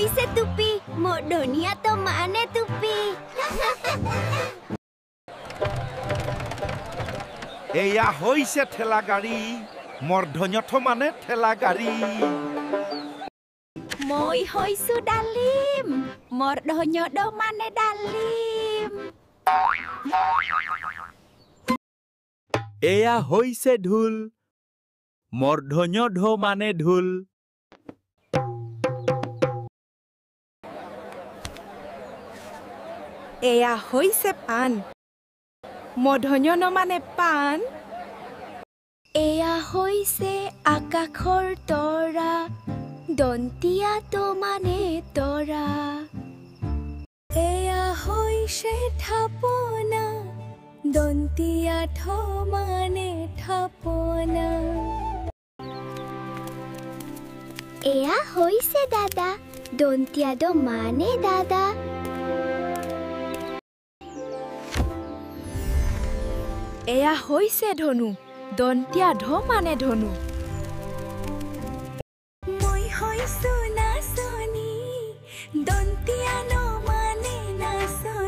হৈছে টুপি মোৰ ধনিয়া তো মানে টুপি এয়া হৈছে ঠেলা গাড়ী মৰ্ধন্যথ মানে ঠেলা গাড়ী মই হৈছো ডালিম মৰ্ধন্যদ মানে ডালিম এয়া হৈছে ঢোল মৰ্ধন্যধ মানে ঢোল এয়া হৈছে পান মৰ্ধন্য মানে পান এয়া হৈছে আকাশৰ তৰা দন্তিয়া তো মানে তৰা এয়া হৈছে থাপনা দন্তিয়া থ মানে থাপনা এয়া হৈছে দাদা দন্তিয়া দ মানে দাদা এয়া হৈছে ধনু দন্তিয়া ধ মানে ধনু মই হৈছো নাচনী দন্তিয়া ন মানে নাচনী